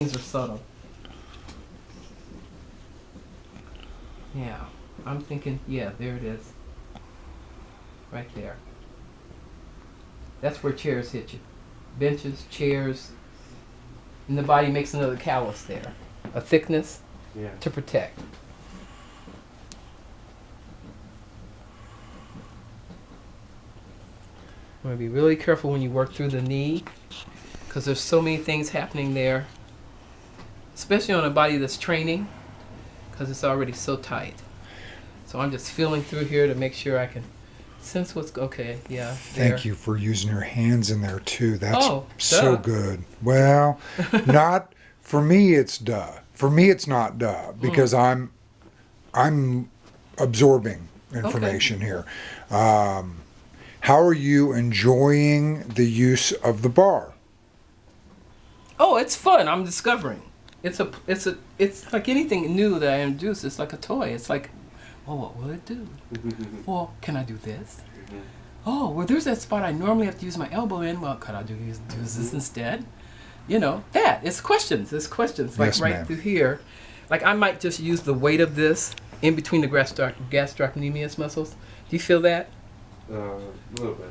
Things are subtle. Yeah, I'm thinking, yeah, there it is. Right there. That's where chairs hit you. Benches, chairs, and the body makes another callus there. A thickness to protect. You want to be really careful when you work through the knee, because there's so many things happening there, especially on a body that's training, because it's already so tight. So I'm just feeling through here to make sure I can sense what's okay. Yeah. Thank you for using your hands in there too. That's duh. so good. Well, not for me. It's duh. For me, it's not duh because I'm absorbing information here. How are you enjoying the use of the bar? Oh, it's fun. I'm discovering. It's like anything new that I introduce. It's like a toy. It's like, well, what will it do? Well, can I do this? Oh, well, there's that spot I normally have to use my elbow in. Well, could I do this instead? You know, that. It's questions. It's questions. Like yes, right ma'am. through here. Like I might just use the weight of this in between the gastrocnemius muscles. Do you feel that? A little bit.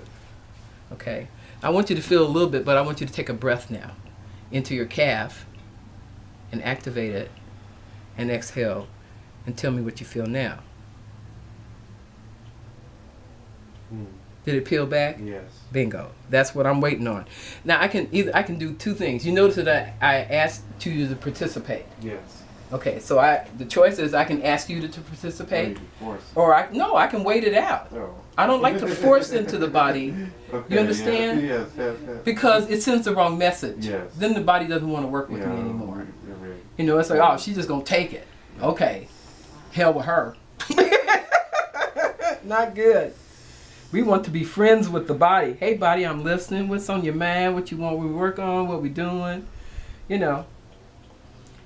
Okay. I want you to feel a little bit, but I want you to take a breath now into your calf and activate it and exhale and tell me what you feel now. Did it peel back? Yes. Bingo. That's what I'm waiting on. Now I can do two things. You notice that I asked you to participate. Yes. Okay, so the choice is I can ask you to participate, or I can wait it out. Oh. I don't like to force into the body. Okay, You understand? Yes. Because it sends the wrong message. Yes. Then the body doesn't want to work with me anymore. You're right. You know, it's like, oh, she's just gonna take it. Okay, hell with her. Not good. We want to be friends with the body. Hey, body, I'm listening. What's on your mind? What you want we work on? What we doing? You know.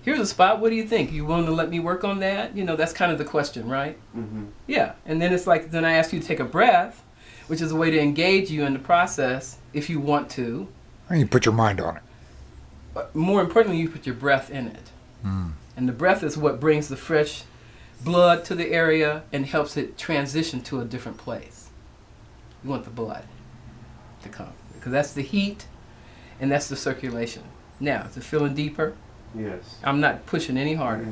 Here's a spot. What do you think? You willing to let me work on that? You know, that's kind of the question, right? Mm-hmm. Yeah. And then it's like, then I ask you to take a breath, which is a way to engage you in the process if you want to. And you put your mind on it. But more importantly, you put your breath in it. And the breath is what brings the fresh blood to the area and helps it transition to a different place. You want the blood to come because that's the heat and that's the circulation. Now, is it feeling deeper? Yes. I'm not pushing any harder.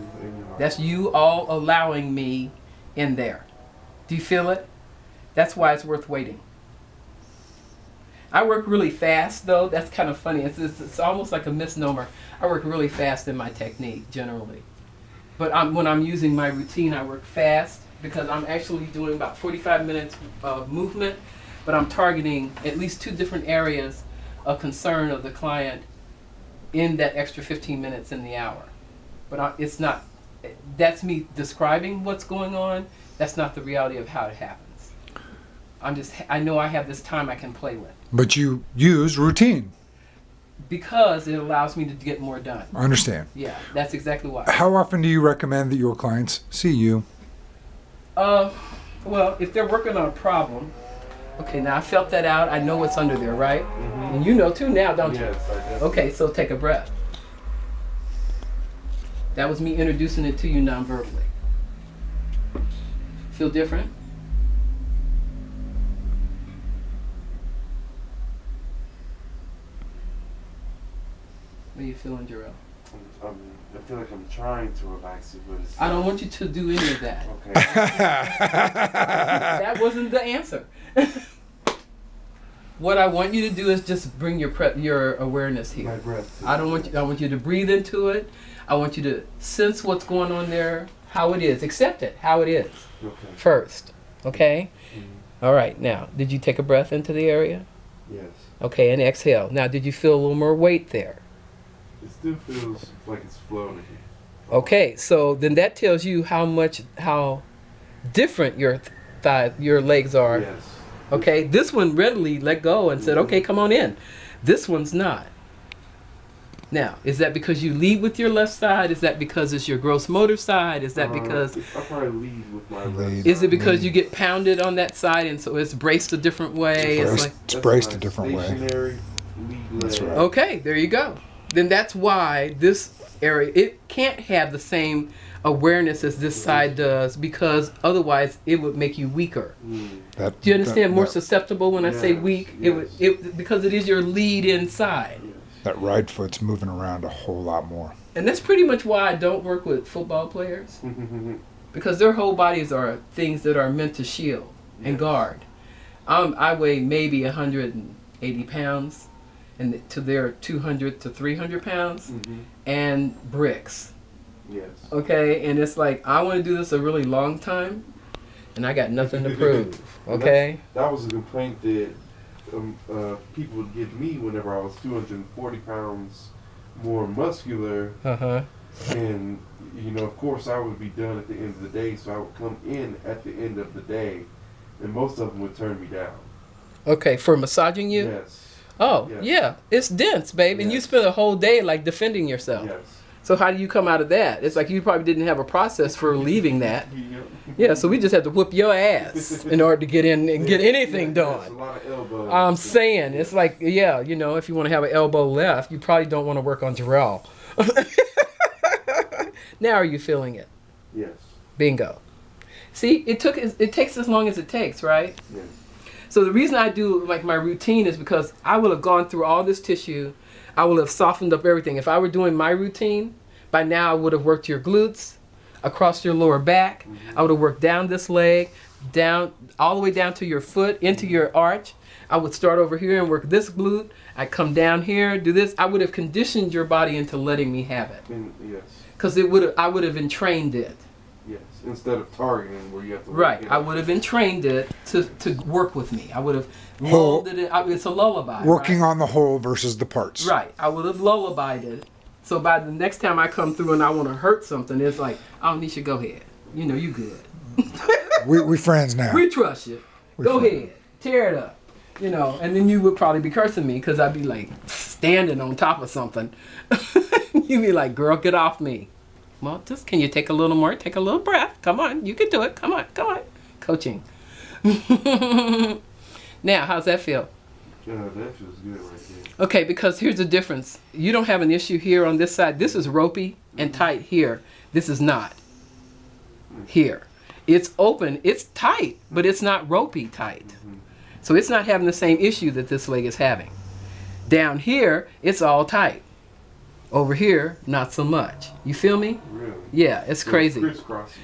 That's you all allowing me in there. Do you feel it? That's why it's worth waiting. I work really fast, though. That's kind of funny. It's almost like a misnomer. I work really fast in my technique, generally. But when I'm using my routine, I work fast because I'm actually doing about 45 minutes of movement, but I'm targeting at least 2 different areas of concern of the client in that extra 15 minutes in the hour. But it's not, that's me describing what's going on. That's not the reality of how it happens. I know I have this time I can play with. But you use routine. Because it allows me to get more done. I understand. Yeah, that's exactly why. How often do you recommend that your clients see you? Well, if they're working on a problem, okay, now I felt that out. I know what's under there, right? Mm-hmm. And you know too now, don't you? Yes, I do. Okay, so take a breath. That was me introducing it to you non-verbally. Feel different? What are you feeling, Jarrell? I feel like I'm trying to relax it, but it's I don't want you to do any of that. Okay. That wasn't the answer. What I want you to do is just bring your awareness here. My breath. I want you to breathe into it. I want you to sense what's going on there, how it is. Accept it, how it is. Okay. First. Okay? Mm-hmm. All right. Now, did you take a breath into the area? Yes. Okay, and exhale. Now, did you feel a little more weight there? It still feels like it's floating. Okay, so then that tells you how different your legs are. Yes. Okay, this one readily let go and said, okay, come on in. This one's not. Now, is that because you lead with your left side? Is that because it's your gross motor side? Is that because... I probably lead with my left Is it because Lead. you get pounded on that side and so it's braced a different way? It's braced a different way. Stationary lead That's leg. right. Okay, there you go. Then that's why this area, it can't have the same awareness as this side does, because otherwise it would make you weaker. Do you understand? More susceptible when I say weak. It because it is your lead inside. That right foot's moving around a whole lot more. And that's pretty much why I don't work with football players, because their whole bodies are things that are meant to shield and guard. I weigh maybe 180 pounds, and to their 200 to 300 pounds, and bricks. Yes. Okay, and it's like, I want to do this a really long time, and I got nothing to prove. Okay. That was a complaint that people would give me whenever I was 240 pounds more muscular. And, you know, of course I would be done at the end of the day, so I would come in at the end of the day, and most of them would turn me down. Okay, for massaging you? Yes. Oh, Yes. Yeah. It's dense, babe, and you spend a whole day, like, defending yourself. Yes. So how do you come out of that? It's like you probably didn't have a process for leaving that. Yeah, so we just had to whoop your ass in order to get in and get anything done. A lot of elbows. I'm saying, it's like, yeah, you know, if you want to have an elbow left, you probably don't want to work on Jarrell. Now are you feeling it? Yes. Bingo. See, it takes as long as it takes, right? Yes. So the reason I do like my routine is because I will have gone through all this tissue. I will have softened up everything. If I were doing my routine, by now I would have worked your glutes, across your lower back. I would have worked down this leg, down all the way down to your foot, into your arch. I would start over here and work this glute. I come down here, do this. I would have conditioned your body into letting me have it. Yes. Because I would have entrained it. Yes. Instead of targeting where you have to. Right. I would have entrained it to work with me. I would have lulled it in. It's a lullaby. Working right? on the whole versus the parts. Right. I would have lullabied it. So by the next time I come through and I want to hurt something, it's like, oh, Nisha, go ahead. You know, you good. We friends now. We trust you. Go friends. ahead. Tear it up. You know, and then you would probably be cursing me because I'd be like standing on top of something. You'd be like, girl, get off me. Well, just can you take a little more? Take a little breath. Come on. You can do it. Come on. Come on. Coaching. Now, how's that feel? Yeah, that feels good right there. Okay, because here's the difference. You don't have an issue here on this side. This is ropey and tight here. This is not. Here. It's open. It's tight, but it's not ropey tight. So it's not having the same issue that this leg is having. Down here, it's all tight. Over here, not so much. You feel me? Really? Yeah, it's crazy. Crisscrossing.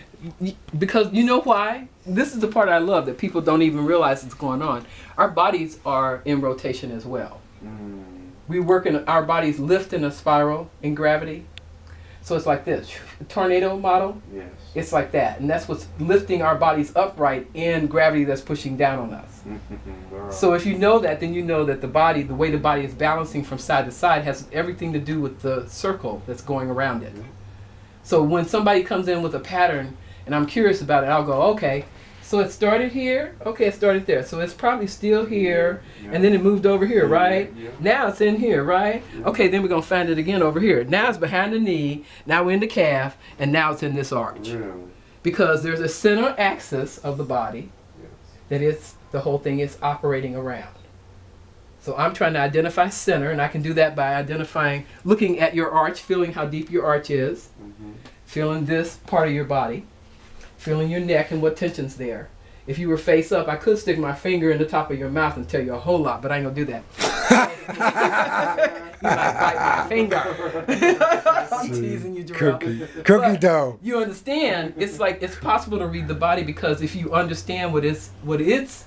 Because you know why? This is the part I love that people don't even realize is going on. Our bodies are in rotation as well. We work in, our bodies lift in a spiral in gravity. So it's like this, tornado model. Yes. It's like that. And that's what's lifting our bodies upright in gravity that's pushing down on us. Right. So if you know that, then you know that the body, the way the body is balancing from side to side has everything to do with the circle that's going around it. So when somebody comes in with a pattern and I'm curious about it, I'll go, okay, so it started here, okay, it started there. So it's probably still here, and then it moved over here, right? Yeah. Now it's in here, right? Yeah. Okay, then we're going to find it again over here. Now it's behind the knee, now we're in the calf, and now it's in this arch. Really? Because there's a center axis of the body Yes. that it's, the whole thing is operating around. So I'm trying to identify center, and I can do that by identifying, looking at your arch, feeling how deep your arch is, feeling this part of your body, feeling your neck and what tension's there. If you were face up, I could stick my finger in the top of your mouth and tell you a whole lot, but I ain't gonna do that. You might bite my finger. I'm teasing you, Jarrell. Cookie But dough. you understand, it's like it's possible to read the body because if you understand what its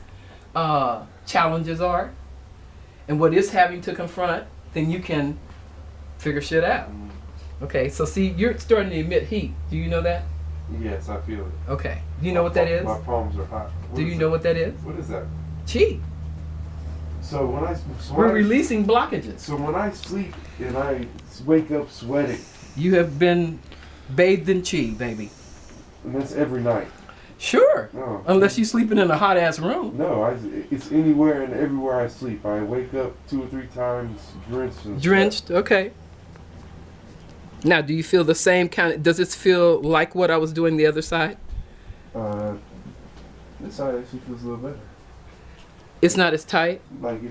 challenges are and what it's having to confront, then you can figure shit out. Okay, so see, you're starting to emit heat. Do you know that? Yes, I feel it. Okay. Do you know what that is? My palms are hot. Do you know what that is? What is that? Chi. So when I We're releasing blockages. So when I sleep and I wake up sweating, You have been bathed in chi, baby. and that's every night. Sure. No. Unless you're sleeping in a hot ass room. No, it's anywhere and everywhere I sleep. I wake up 2 or 3 times drenched. And Drenched. Okay. Now, do you feel the same kind of, does it feel like what I was doing the other side? This side actually feels a little better. It's not as tight? Like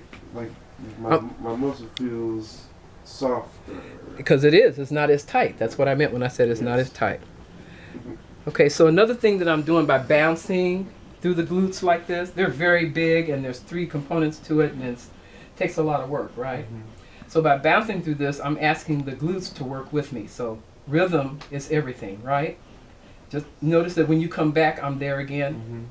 my muscle feels softer. Because it is. It's not as tight. That's what I meant when I said it's not as tight. Okay, so another thing that I'm doing by bouncing through the glutes like this, they're very big and there's 3 components to it and it takes a lot of work, right? So by bouncing through this, I'm asking the glutes to work with me. So rhythm is everything, right? Just notice that when you come back, I'm there again.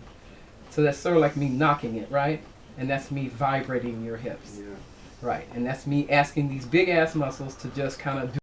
So that's sort of like me knocking it, right? And that's me vibrating your hips. Yeah. Right, and that's me asking these big ass muscles to just kind of do